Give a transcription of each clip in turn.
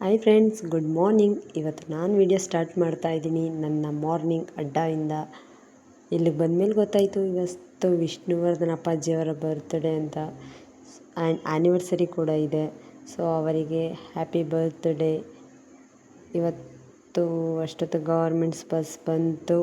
Hi friends, good morning. ಇವತ್ತು ನಾನು video start ಮಾಡ್ತಾ ಇದ್ದೀನಿ ನನ್ನ ಮಾರ್ನಿಂಗ್ ಅಡ್ಡಾಯಿಂದ. ಇಲ್ಲಿಗೆ ಬಂದಮೇಲೆ ಗೊತ್ತಾಯಿತು ಇವತ್ತು ವಿಷ್ಣುವರ್ಧನ್ ಅಪ್ಪಾಜಿಯವರ ಬರ್ತ್ಡೇ ಅಂತ, ಆ್ಯಂಡ್ ಆ್ಯನಿವರ್ಸರಿ ಕೂಡ ಇದೆ. ಸೊ ಅವರಿಗೆ ಹ್ಯಾಪಿ ಬರ್ತ್ಡೇ. ಇವತ್ತು ಅಷ್ಟೊತ್ತು ಗವರ್ಮೆಂಟ್ಸ್ ಬಸ್ ಬಂತು.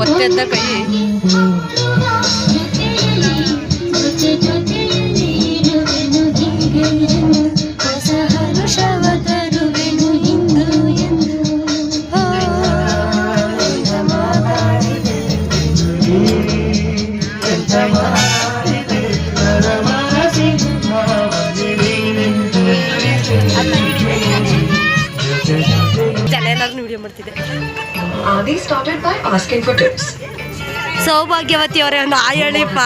ಒತ್ತೆದ್ದ ಕೈ ವಿಡಿಯೋ ಮಾಡ್ತಿದ್ದೆ. ಸೌಭಾಗ್ಯವತಿ ಅವರೇ ಒಂದು ಆಯ್ ಹೇಳಿಪ್ಪ.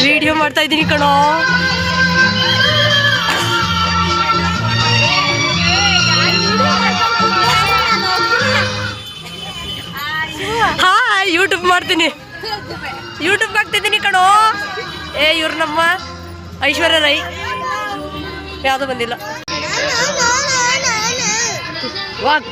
ವಿಡಿಯೋ ಮಾಡ್ತಾ ಇದ್ದೀನಿ ಕಣೋ. ಹಾಯ್, ಯೂಟ್ಯೂಬ್ ಮಾಡ್ತೀನಿ, ಯೂಟ್ಯೂಬ್ ಹಾಕ್ತಿದ್ದೀನಿ ಕಣೋ. ಇವ್ರು ನಮ್ಮ ಐಶ್ವರ್ಯ ರೈ, ಯಾವುದು ಬಂದಿಲ್ಲ. ವಾಕ್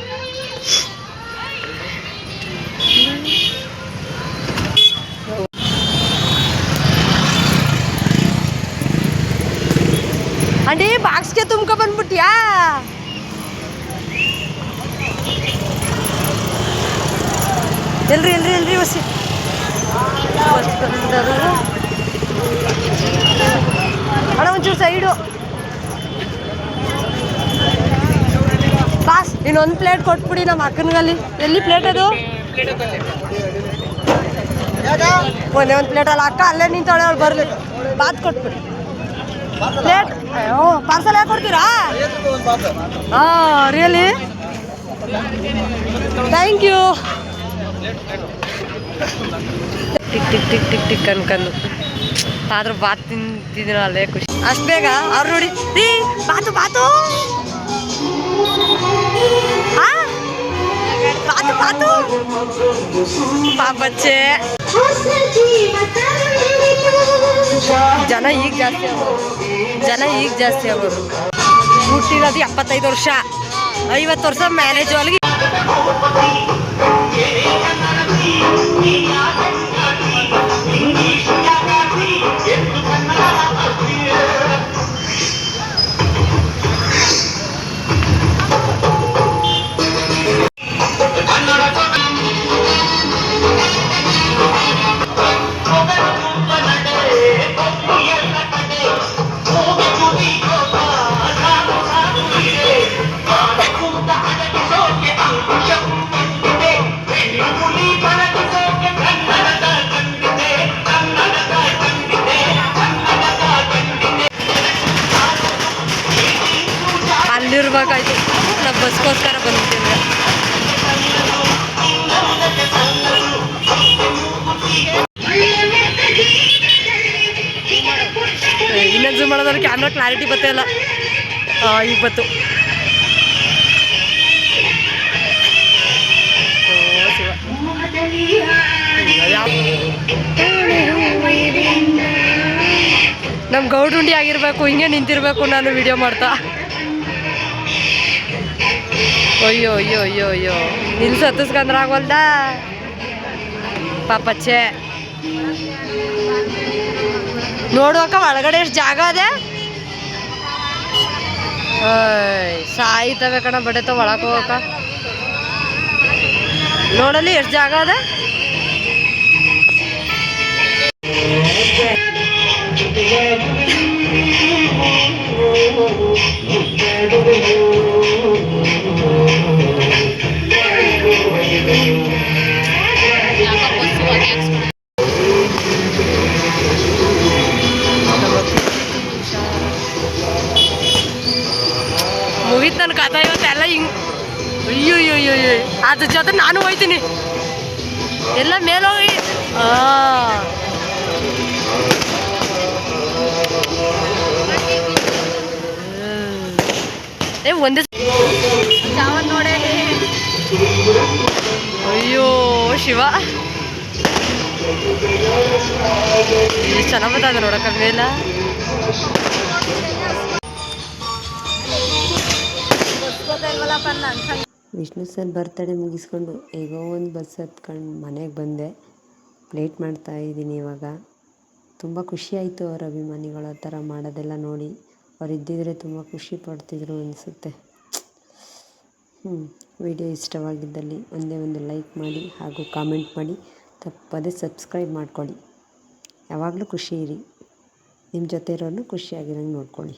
ಅಂಡಿ ಬಾಕ್ಸ್ಗೆ ತುಂಬ್ಕೊ ಬಂದ್ಬಿಟ್ಯಾ? ಎಲ್ರಿ ಹೊಸಿ ಅಣ್ಣ ಒಂಚೂರು ಸೈಡು ಬಾಸ್. ಇನ್ನೊಂದು ಪ್ಲೇಟ್ ಕೊಟ್ಬಿಡಿ ನಮ್ಮ ಅಕ್ಕನಿಗಲ್ಲಿ. ಎಲ್ಲಿ ಪ್ಲೇಟ್ ಅದು? ಒಂದೇ ಒಂದು ಪ್ಲೇಟಲ್ಲಿ ಅಕ್ಕ ಅಲ್ಲೇ ನಿಂತಾಳೆ, ಅವ್ಳು ಬರಲಿ. ಬಾತ್ ಕೊಟ್ಬಿಡಿ ಪ್ಲೇಟ್. ಪಾರ್ಸಲ್ ಯಾಕೆ ಕೊಡ್ತೀರಾ? ಹಾಂ, really thank you. Tick tick tick tick tick ಅನ್ಕೊಂಡು ಆದ್ರೂ ಬಾತ್ ತಿಂತಿದ್ದೀನ, ಅಲ್ಲೇ ಖುಷಿ. ಅಷ್ಟು ಬೇಗ ಅವ್ರು ನೋಡಿ ರೀ ಬಾತು ಬಾತು ಬಾತು ಬಾತು ಪಾಪಚ್ಚೆ. ಜನ ಈಗ ಜಾಸ್ತಿ ಆಗೋದು. ಹುಟ್ಟಿರೋದು 75 ವರ್ಷ, 50 ವರ್ಷ ಮ್ಯಾರೇಜ್ ಅಲ್ಲಿಗೆ. ಅಲ್ಲಿರ್ಬೇಕಾಯ್ತು, ನಾವು ಬಸ್ಗೋಸ್ಕರ ಬಂದಿದ್ದೇವೆ. ಇನ್ನೊಂದು ಜೂಮ್ ಮಾಡೋದ್ರೆ ಕ್ಯಾಮ್ರಾ ಕ್ಲಾರಿಟಿ ಬತ್ತೇ ಇಲ್ಲ. ಈಗ ಬತ್ತು. ನಮ್ಮ ಗೌಡುಂಡಿ ಆಗಿರಬೇಕು, ಹಿಂಗೆ ನಿಂತಿರಬೇಕು ನಾನು ವಿಡಿಯೋ ಮಾಡ್ತಾ. ಅಯ್ಯೋ ಅಯ್ಯೋ ಅಯ್ಯೋ ಅಯ್ಯೋ ಇಲ್ಲಿ ಸತ್ತಿಸ್ಕೊಂಡ್ರಾಗಲ್ದ ಪಾಪಚ್ಚೆ. ನೋಡುವಕ್ಕ ಒಳಗಡೆ ಎಷ್ಟು ಜಾಗ ಅದೇ. ಸಾಯ್ತವೆ ಕಣ ಬಡತ ಒಳಗೆ ಹೋಗಕ್ಕ. ನೋಡಲ್ಲಿ ಎಷ್ಟು ಜಾಗ ಅದ. ಮುಗೀತು ನನ್ನ ಕಥೆ ಇವತ್ತೆಲ್ಲ ಹಿಂಗೆ. ಅಯ್ಯೋ ಅಯ್ಯೋ ಅಯ್ಯೋ ಅದ್ರ ಜೊತೆ ನಾನು ಹೋಯ್ತೀನಿ ಎಲ್ಲ ಮೇಲೋಗಿ. ಒಂದೇ ನೋಡೇ. ಅಯ್ಯೋ ಶಿವ ಎಷ್ಟು ಚೆನ್ನಾಗಿ ಬರ್ತದೆ ನೋಡಕ್ಕ ಮೇಲ. ವಿಷ್ಣು ಸರ್ ಬರ್ತಡೇ ಮುಗಿಸ್ಕೊಂಡು ಹೇಗೋ ಒಂದು ಬಸ್ ಹತ್ಕೊಂಡು ಮನೆಗೆ ಬಂದೆ. ಪ್ಲೇಟ್ ಮಾಡ್ತಾ ಇದ್ದೀನಿ ಇವಾಗ. ತುಂಬ ಖುಷಿ ಆಯಿತು ಅವ್ರ ಅಭಿಮಾನಿಗಳು ಆ ಥರ ಮಾಡೋದೆಲ್ಲ ನೋಡಿ. ಅವ್ರು ಇದ್ದಿದ್ರೆ ತುಂಬ ಖುಷಿ ಪಡ್ತಿದ್ರು ಅನಿಸುತ್ತೆ. ವಿಡಿಯೋ ಇಷ್ಟವಾಗಿದ್ದಲ್ಲಿ ಒಂದೇ ಒಂದು ಲೈಕ್ ಮಾಡಿ ಹಾಗೂ ಕಾಮೆಂಟ್ ಮಾಡಿ. ತಪ್ಪದೇ ಸಬ್ಸ್ಕ್ರೈಬ್ ಮಾಡ್ಕೊಳ್ಳಿ. ಯಾವಾಗಲೂ ಖುಷಿ ಇರಿ. ನಿಮ್ಮ ಜೊತೆ ಇರೋರನ್ನು ಖುಷಿಯಾಗಿರೋಂಗೆ ನೋಡ್ಕೊಳ್ಳಿ.